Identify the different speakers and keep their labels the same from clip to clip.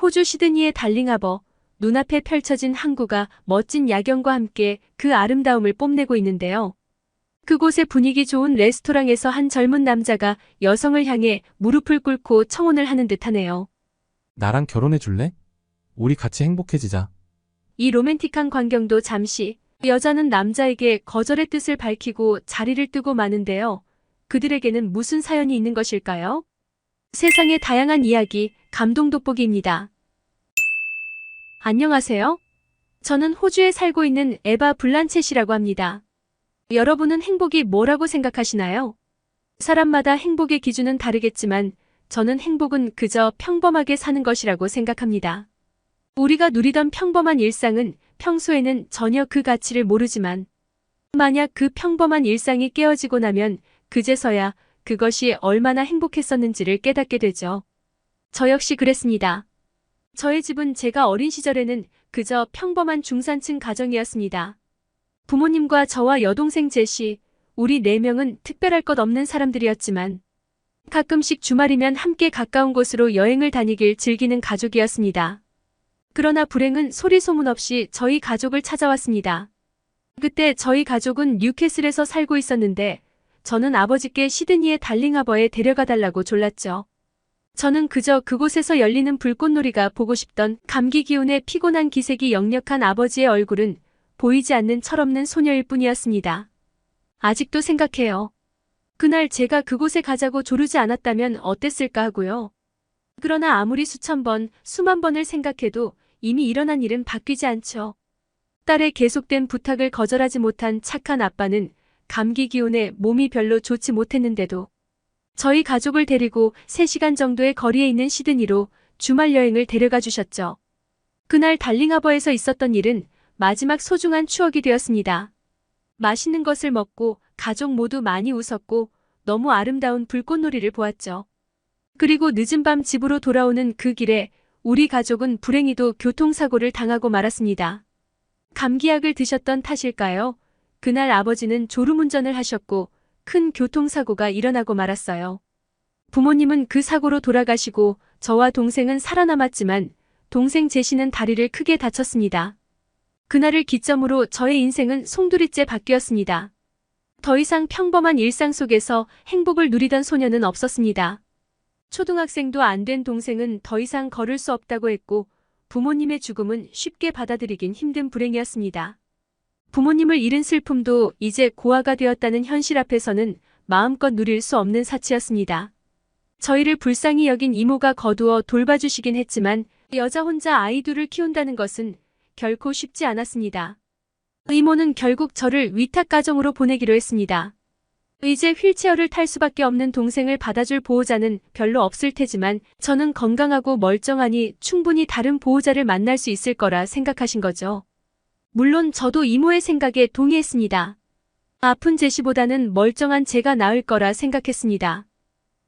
Speaker 1: 호주 시드니의 달링하버, 눈앞에 펼쳐진 항구가 멋진 야경과 함께 그 아름다움을 뽐내고 있는데요. 그곳의 분위기 좋은 레스토랑에서 한 젊은 남자가 여성을 향해 무릎을 꿇고 청혼을 하는 듯하네요.
Speaker 2: 나랑 결혼해 줄래? 우리 같이 행복해지자.
Speaker 1: 이 로맨틱한 광경도 잠시 여자는 남자에게 거절의 뜻을 밝히고 자리를 뜨고 마는데요. 그들에게는 무슨 사연이 있는 것일까요? 세상의 다양한 이야기, 감동 돋보기입니다. 안녕하세요. 저는 호주에 살고 있는 에바 블란쳇이라고 합니다. 여러분은 행복이 뭐라고 생각하시나요? 사람마다 행복의 기준은 다르겠지만 저는 행복은 그저 평범하게 사는 것이라고 생각합니다. 우리가 누리던 평범한 일상은 평소에는 전혀 그 가치를 모르지만 만약 그 평범한 일상이 깨어지고 나면 그제서야 그것이 얼마나 행복했었는지를 깨닫게 되죠. 저 역시 그랬습니다. 저의 집은 제가 어린 시절에는 그저 평범한 중산층 가정이었습니다. 부모님과 저와 여동생 제시, 우리 4명은 특별할 것 없는 사람들이었지만 가끔씩 주말이면 함께 가까운 곳으로 여행을 다니길 즐기는 가족이었습니다. 그러나 불행은 소리 소문 없이 저희 가족을 찾아왔습니다. 그때 저희 가족은 뉴캐슬에서 살고 있었는데 저는 아버지께 시드니의 달링하버에 데려가 달라고 졸랐죠. 저는 그저 그곳에서 열리는 불꽃놀이가 보고 싶던 감기 기운에 피곤한 기색이 역력한 아버지의 얼굴은 보이지 않는 철없는 소녀일 뿐이었습니다. 아직도 생각해요. 그날 제가 그곳에 가자고 조르지 않았다면 어땠을까 하고요. 그러나 아무리 수천 번, 수만 번을 생각해도 이미 일어난 일은 바뀌지 않죠. 딸의 계속된 부탁을 거절하지 못한 착한 아빠는 감기 기운에 몸이 별로 좋지 못했는데도 저희 가족을 데리고 3시간 정도의 거리에 있는 시드니로 주말 여행을 데려가 주셨죠. 그날 달링하버에서 있었던 일은 마지막 소중한 추억이 되었습니다. 맛있는 것을 먹고 가족 모두 많이 웃었고 너무 아름다운 불꽃놀이를 보았죠. 그리고 늦은 밤 집으로 돌아오는 그 길에 우리 가족은 불행히도 교통사고를 당하고 말았습니다. 감기약을 드셨던 탓일까요? 그날 아버지는 졸음운전을 하셨고 큰 교통사고가 일어나고 말았어요. 부모님은 그 사고로 돌아가시고 저와 동생은 살아남았지만 동생 제시는 다리를 크게 다쳤습니다. 그날을 기점으로 저의 인생은 송두리째 바뀌었습니다. 더 이상 평범한 일상 속에서 행복을 누리던 소녀는 없었습니다. 초등학생도 안 된 동생은 더 이상 걸을 수 없다고 했고 부모님의 죽음은 쉽게 받아들이긴 힘든 불행이었습니다. 부모님을 잃은 슬픔도 이제 고아가 되었다는 현실 앞에서는 마음껏 누릴 수 없는 사치였습니다. 저희를 불쌍히 여긴 이모가 거두어 돌봐주시긴 했지만 여자 혼자 아이 둘을 키운다는 것은 결코 쉽지 않았습니다. 이모는 결국 저를 위탁가정으로 보내기로 했습니다. 이제 휠체어를 탈 수밖에 없는 동생을 받아줄 보호자는 별로 없을 테지만 저는 건강하고 멀쩡하니 충분히 다른 보호자를 만날 수 있을 거라 생각하신 거죠. 물론 저도 이모의 생각에 동의했습니다. 아픈 제시보다는 멀쩡한 제가 나을 거라 생각했습니다.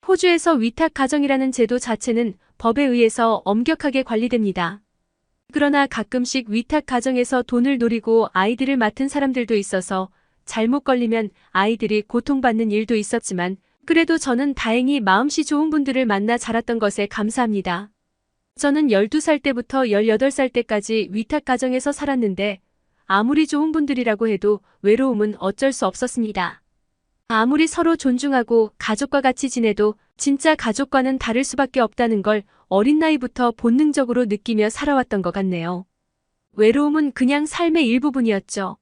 Speaker 1: 호주에서 위탁가정이라는 제도 자체는 법에 의해서 엄격하게 관리됩니다. 그러나 가끔씩 위탁가정에서 돈을 노리고 아이들을 맡은 사람들도 있어서 잘못 걸리면 아이들이 고통받는 일도 있었지만 그래도 저는 다행히 마음씨 좋은 분들을 만나 자랐던 것에 감사합니다. 저는 12살 때부터 18살 때까지 위탁가정에서 살았는데 아무리 좋은 분들이라고 해도 외로움은 어쩔 수 없었습니다. 아무리 서로 존중하고 가족과 같이 지내도 진짜 가족과는 다를 수밖에 없다는 걸 어린 나이부터 본능적으로 느끼며 살아왔던 것 같네요. 외로움은 그냥 삶의 일부분이었죠.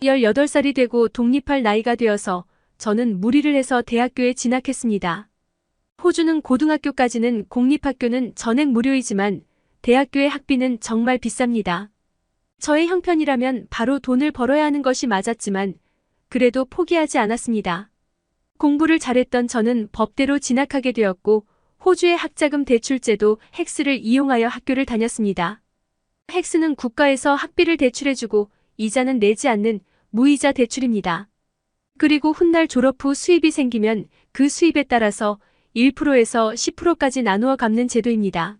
Speaker 1: 18살이 되고 독립할 나이가 되어서 저는 무리를 해서 대학교에 진학했습니다. 호주는 고등학교까지는 공립학교는 전액 무료이지만 대학교의 학비는 정말 비쌉니다. 저의 형편이라면 바로 돈을 벌어야 하는 것이 맞았지만 그래도 포기하지 않았습니다. 공부를 잘했던 저는 법대로 진학하게 되었고 호주의 학자금 대출제도 헥스를 이용하여 학교를 다녔습니다. 헥스는 국가에서 학비를 대출해주고 이자는 내지 않는 무이자 대출입니다. 그리고 훗날 졸업 후 수입이 생기면 그 수입에 따라서 1%에서 10%까지 나누어 갚는 제도입니다.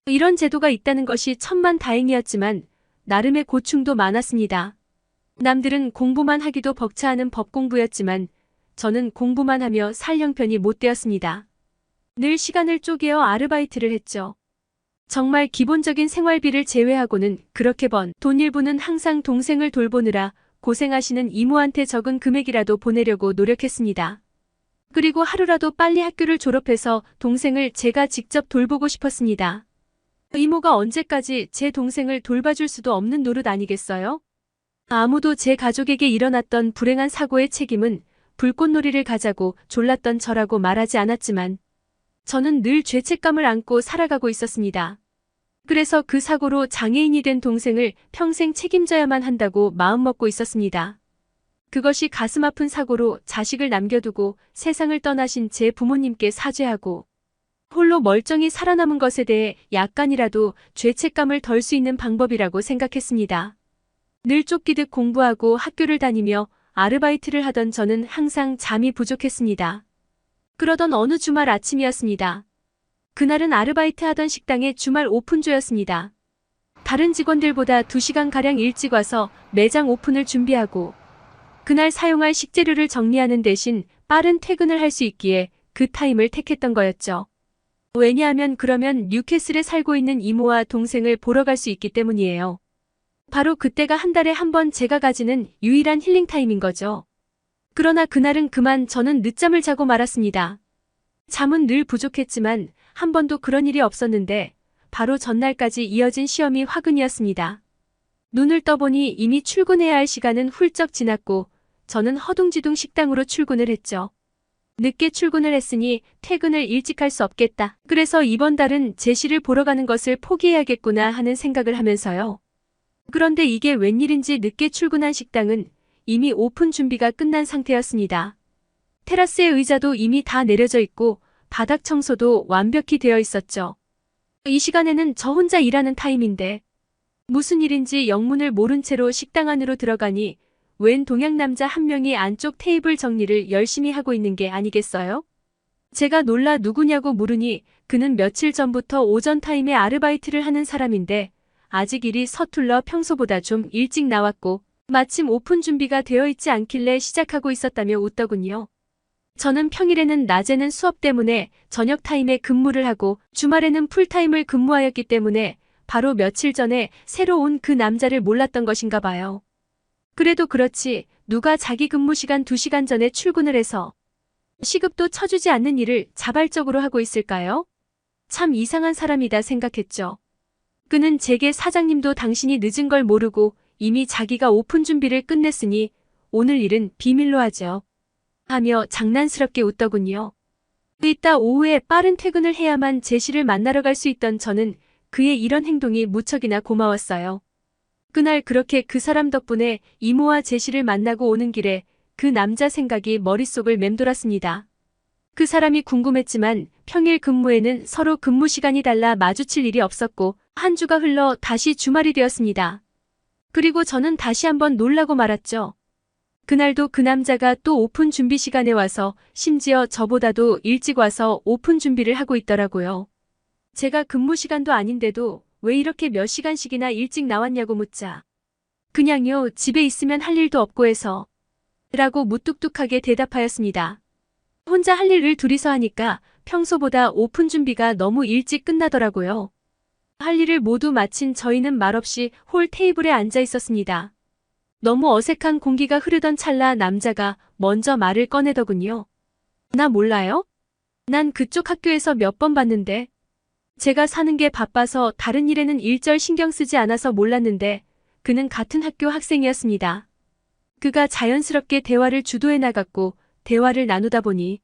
Speaker 1: 이런 제도가 있다는 것이 천만다행이었지만 나름의 고충도 많았습니다. 남들은 공부만 하기도 벅차하는 법 공부였지만 저는 공부만 하며 살 형편이 못 되었습니다. 늘 시간을 쪼개어 아르바이트를 했죠. 정말 기본적인 생활비를 제외하고는 그렇게 번 돈 일부는 항상 동생을 돌보느라 고생하시는 이모한테 적은 금액이라도 보내려고 노력했습니다. 그리고 하루라도 빨리 학교를 졸업해서 동생을 제가 직접 돌보고 싶었습니다. 이모가 언제까지 제 동생을 돌봐줄 수도 없는 노릇 아니겠어요? 아무도 제 가족에게 일어났던 불행한 사고의 책임은 불꽃놀이를 가자고 졸랐던 저라고 말하지 않았지만 저는 늘 죄책감을 안고 살아가고 있었습니다. 그래서 그 사고로 장애인이 된 동생을 평생 책임져야만 한다고 마음먹고 있었습니다. 그것이 가슴 아픈 사고로 자식을 남겨두고 세상을 떠나신 제 부모님께 사죄하고 홀로 멀쩡히 살아남은 것에 대해 약간이라도 죄책감을 덜 수 있는 방법이라고 생각했습니다. 늘 쫓기듯 공부하고 학교를 다니며 아르바이트를 하던 저는 항상 잠이 부족했습니다. 그러던 어느 주말 아침이었습니다. 그날은 아르바이트 하던 식당의 주말 오픈조였습니다. 다른 직원들보다 2시간가량 일찍 와서 매장 오픈을 준비하고 그날 사용할 식재료를 정리하는 대신 빠른 퇴근을 할 수 있기에 그 타임을 택했던 거였죠. 왜냐하면 그러면 뉴캐슬에 살고 있는 이모와 동생을 보러 갈 수 있기 때문이에요. 바로 그때가 한 달에 한 번 제가 가지는 유일한 힐링 타임인 거죠. 그러나 그날은 그만 저는 늦잠을 자고 말았습니다. 잠은 늘 부족했지만 한 번도 그런 일이 없었는데 바로 전날까지 이어진 시험이 화근이었습니다. 눈을 떠보니 이미 출근해야 할 시간은 훌쩍 지났고 저는 허둥지둥 식당으로 출근을 했죠. 늦게 출근을 했으니 퇴근을 일찍 할 수 없겠다. 그래서 이번 달은 제시를 보러 가는 것을 포기해야겠구나 하는 생각을 하면서요. 그런데 이게 웬일인지 늦게 출근한 식당은 이미 오픈 준비가 끝난 상태였습니다. 테라스의 의자도 이미 다 내려져 있고 바닥 청소도 완벽히 되어 있었죠. 이 시간에는 저 혼자 일하는 타임인데 무슨 일인지 영문을 모른 채로 식당 안으로 들어가니 웬 동양 남자 한 명이 안쪽 테이블 정리를 열심히 하고 있는 게 아니겠어요? 제가 놀라 누구냐고 물으니 그는 며칠 전부터 오전 타임에 아르바이트를 하는 사람인데 아직 일이 서툴러 평소보다 좀 일찍 나왔고 마침 오픈 준비가 되어 있지 않길래 시작하고 있었다며 웃더군요. 저는 평일에는 낮에는 수업 때문에 저녁 타임에 근무를 하고 주말에는 풀타임을 근무하였기 때문에 바로 며칠 전에 새로 온 그 남자를 몰랐던 것인가 봐요. 그래도 그렇지 누가 자기 근무 시간 2시간 전에 출근을 해서 시급도 쳐주지 않는 일을 자발적으로 하고 있을까요? 참 이상한 사람이다 생각했죠. 그는 제게 사장님도 당신이 늦은 걸 모르고 이미 자기가 오픈 준비를 끝냈으니 오늘 일은 비밀로 하죠. 하며 장난스럽게 웃더군요. 이따 오후에 빠른 퇴근을 해야만 제시를 만나러 갈 수 있던 저는 그의 이런 행동이 무척이나 고마웠어요. 그날 그렇게 그 사람 덕분에 이모와 제시를 만나고 오는 길에 그 남자 생각이 머릿속을 맴돌았습니다. 그 사람이 궁금했지만 평일 근무에는 서로 근무 시간이 달라 마주칠 일이 없었고 한 주가 흘러 다시 주말이 되었습니다. 그리고 저는 다시 한번 놀라고 말았죠. 그날도 그 남자가 또 오픈 준비 시간에 와서 심지어 저보다도 일찍 와서 오픈 준비를 하고 있더라고요. 제가 근무 시간도 아닌데도 왜 이렇게 몇 시간씩이나 일찍 나왔냐고 묻자. 그냥요, 집에 있으면 할 일도 없고 해서. 라고 무뚝뚝하게 대답하였습니다. 혼자 할 일을 둘이서 하니까 평소보다 오픈 준비가 너무 일찍 끝나더라고요. 할 일을 모두 마친 저희는 말없이 홀 테이블에 앉아 있었습니다. 너무 어색한 공기가 흐르던 찰나 남자가 먼저 말을 꺼내더군요. 나 몰라요? 난 그쪽 학교에서 몇 번 봤는데. 제가 사는 게 바빠서 다른 일에는 일절 신경 쓰지 않아서 몰랐는데 그는 같은 학교 학생이었습니다. 그가 자연스럽게 대화를 주도해 나갔고 대화를 나누다 보니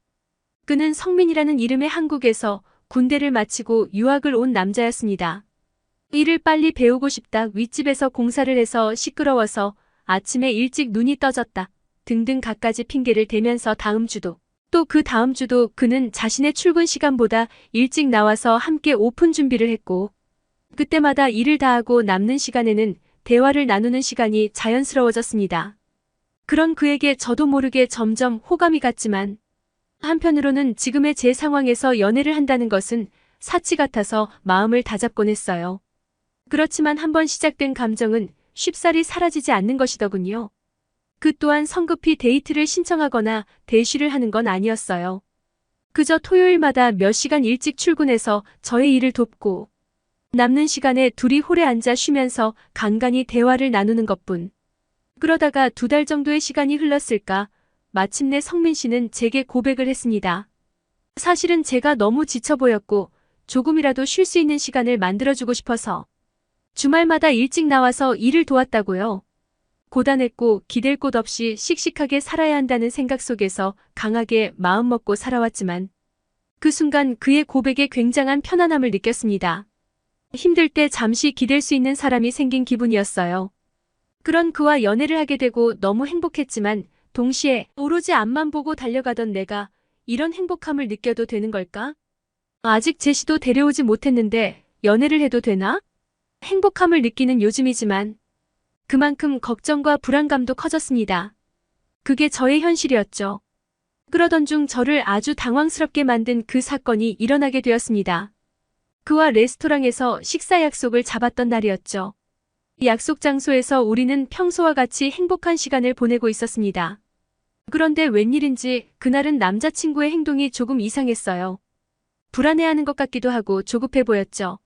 Speaker 1: 그는 성민이라는 이름의 한국에서 군대를 마치고 유학을 온 남자였습니다. 일을 빨리 배우고 싶다, 윗집에서 공사를 해서 시끄러워서 아침에 일찍 눈이 떠졌다 등등 갖가지 핑계를 대면서 다음 주도 또 그 다음 주도 그는 자신의 출근 시간보다 일찍 나와서 함께 오픈 준비를 했고 그때마다 일을 다 하고 남는 시간에는 대화를 나누는 시간이 자연스러워졌습니다. 그런 그에게 저도 모르게 점점 호감이 갔지만 한편으로는 지금의 제 상황에서 연애를 한다는 것은 사치 같아서 마음을 다잡곤 했어요. 그렇지만 한번 시작된 감정은 쉽사리 사라지지 않는 것이더군요. 그 또한 성급히 데이트를 신청하거나 대쉬를 하는 건 아니었어요. 그저 토요일마다 몇 시간 일찍 출근해서 저의 일을 돕고 남는 시간에 둘이 홀에 앉아 쉬면서 간간히 대화를 나누는 것뿐. 그러다가 2달 정도의 시간이 흘렀을까 마침내 성민 씨는 제게 고백을 했습니다. 사실은 제가 너무 지쳐 보였고 조금이라도 쉴 수 있는 시간을 만들어주고 싶어서 주말마다 일찍 나와서 일을 도왔다고요. 고단했고 기댈 곳 없이 씩씩하게 살아야 한다는 생각 속에서 강하게 마음먹고 살아왔지만 그 순간 그의 고백에 굉장한 편안함을 느꼈습니다. 힘들 때 잠시 기댈 수 있는 사람이 생긴 기분이었어요. 그런 그와 연애를 하게 되고 너무 행복했지만 동시에 오로지 앞만 보고 달려가던 내가 이런 행복함을 느껴도 되는 걸까? 아직 제시도 데려오지 못했는데 연애를 해도 되나? 행복함을 느끼는 요즘이지만 그만큼 걱정과 불안감도 커졌습니다. 그게 저의 현실이었죠. 그러던 중 저를 아주 당황스럽게 만든 그 사건이 일어나게 되었습니다. 그와 레스토랑에서 식사 약속을 잡았던 날이었죠. 약속 장소에서 우리는 평소와 같이 행복한 시간을 보내고 있었습니다. 그런데 웬일인지 그날은 남자친구의 행동이 조금 이상했어요. 불안해하는 것 같기도 하고 조급해 보였죠.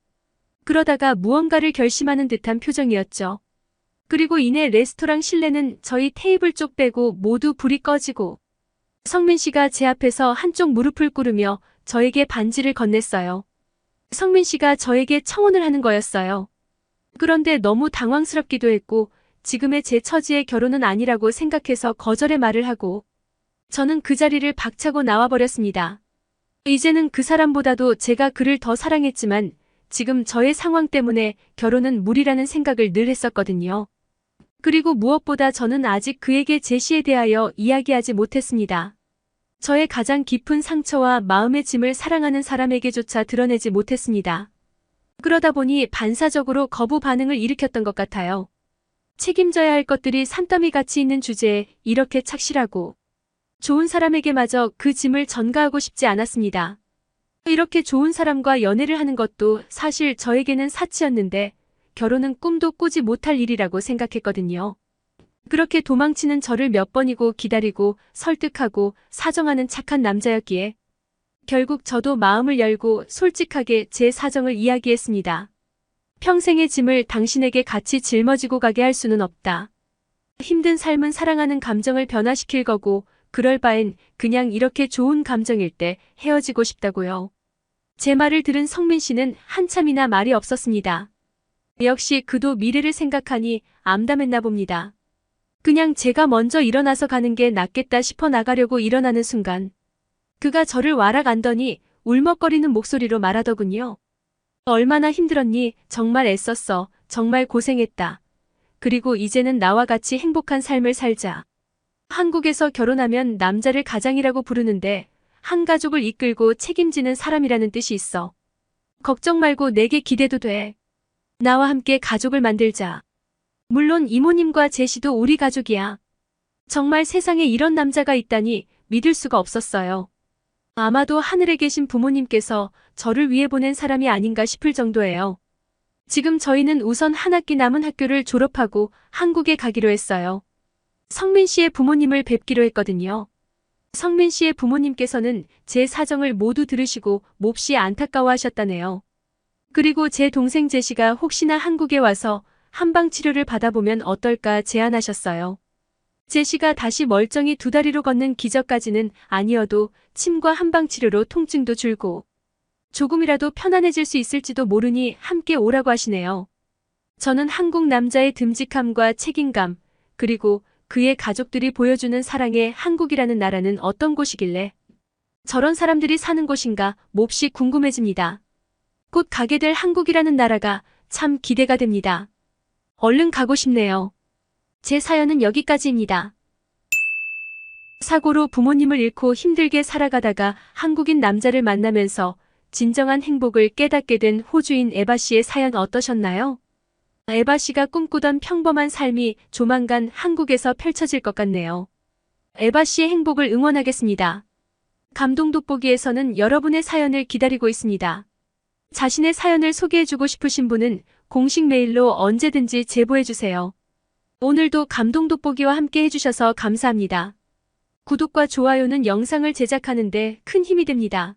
Speaker 1: 그러다가 무언가를 결심하는 듯한 표정이었죠. 그리고 이내 레스토랑 실내는 저희 테이블 쪽 빼고 모두 불이 꺼지고 성민 씨가 제 앞에서 한쪽 무릎을 꿇으며 저에게 반지를 건넸어요. 성민 씨가 저에게 청혼을 하는 거였어요. 그런데 너무 당황스럽기도 했고 지금의 제 처지에 결혼은 아니라고 생각해서 거절의 말을 하고 저는 그 자리를 박차고 나와버렸습니다. 이제는 그 사람보다도 제가 그를 더 사랑했지만 지금 저의 상황 때문에 결혼은 무리라는 생각을 늘 했었거든요. 그리고 무엇보다 저는 아직 그에게 제시에 대하여 이야기하지 못했습니다. 저의 가장 깊은 상처와 마음의 짐을 사랑하는 사람에게조차 드러내지 못했습니다. 그러다 보니 반사적으로 거부 반응을 일으켰던 것 같아요. 책임져야 할 것들이 산더미 같이 있는 주제에 이렇게 착실하고 좋은 사람에게마저 그 짐을 전가하고 싶지 않았습니다. 이렇게 좋은 사람과 연애를 하는 것도 사실 저에게는 사치였는데 결혼은 꿈도 꾸지 못할 일이라고 생각했거든요. 그렇게 도망치는 저를 몇 번이고 기다리고 설득하고 사정하는 착한 남자였기에 결국 저도 마음을 열고 솔직하게 제 사정을 이야기했습니다. 평생의 짐을 당신에게 같이 짊어지고 가게 할 수는 없다. 힘든 삶은 사랑하는 감정을 변화시킬 거고 그럴 바엔 그냥 이렇게 좋은 감정일 때 헤어지고 싶다고요. 제 말을 들은 성민 씨는 한참이나 말이 없었습니다. 역시 그도 미래를 생각하니 암담했나 봅니다. 그냥 제가 먼저 일어나서 가는 게 낫겠다 싶어 나가려고 일어나는 순간 그가 저를 와락 안더니 울먹거리는 목소리로 말하더군요. 얼마나 힘들었니? 정말 애썼어. 정말 고생했다. 그리고 이제는 나와 같이 행복한 삶을 살자. 한국에서 결혼하면 남자를 가장이라고 부르는데 한 가족을 이끌고 책임지는 사람이라는 뜻이 있어. 걱정 말고 내게 기대도 돼. 나와 함께 가족을 만들자. 물론 이모님과 제시도 우리 가족이야. 정말 세상에 이런 남자가 있다니 믿을 수가 없었어요. 아마도 하늘에 계신 부모님께서 저를 위해 보낸 사람이 아닌가 싶을 정도예요. 지금 저희는 우선 한 학기 남은 학교를 졸업하고 한국에 가기로 했어요. 성민 씨의 부모님을 뵙기로 했거든요. 성민 씨의 부모님께서는 제 사정을 모두 들으시고 몹시 안타까워하셨다네요. 그리고 제 동생 제시가 혹시나 한국에 와서 한방 치료를 받아보면 어떨까 제안하셨어요. 제시가 다시 멀쩡히 2다리로 걷는 기적까지는 아니어도 침과 한방 치료로 통증도 줄고 조금이라도 편안해질 수 있을지도 모르니 함께 오라고 하시네요. 저는 한국 남자의 듬직함과 책임감, 그리고 그의 가족들이 보여주는 사랑의 한국이라는 나라는 어떤 곳이길래 저런 사람들이 사는 곳인가 몹시 궁금해집니다. 곧 가게 될 한국이라는 나라가 참 기대가 됩니다. 얼른 가고 싶네요. 제 사연은 여기까지입니다. 사고로 부모님을 잃고 힘들게 살아가다가 한국인 남자를 만나면서 진정한 행복을 깨닫게 된 호주인 에바 씨의 사연 어떠셨나요? 에바 씨가 꿈꾸던 평범한 삶이 조만간 한국에서 펼쳐질 것 같네요. 에바 씨의 행복을 응원하겠습니다. 감동 돋보기에서는 여러분의 사연을 기다리고 있습니다. 자신의 사연을 소개해주고 싶으신 분은 공식 메일로 언제든지 제보해주세요. 오늘도 감동 돋보기와 함께 해주셔서 감사합니다. 구독과 좋아요는 영상을 제작하는 데 큰 힘이 됩니다.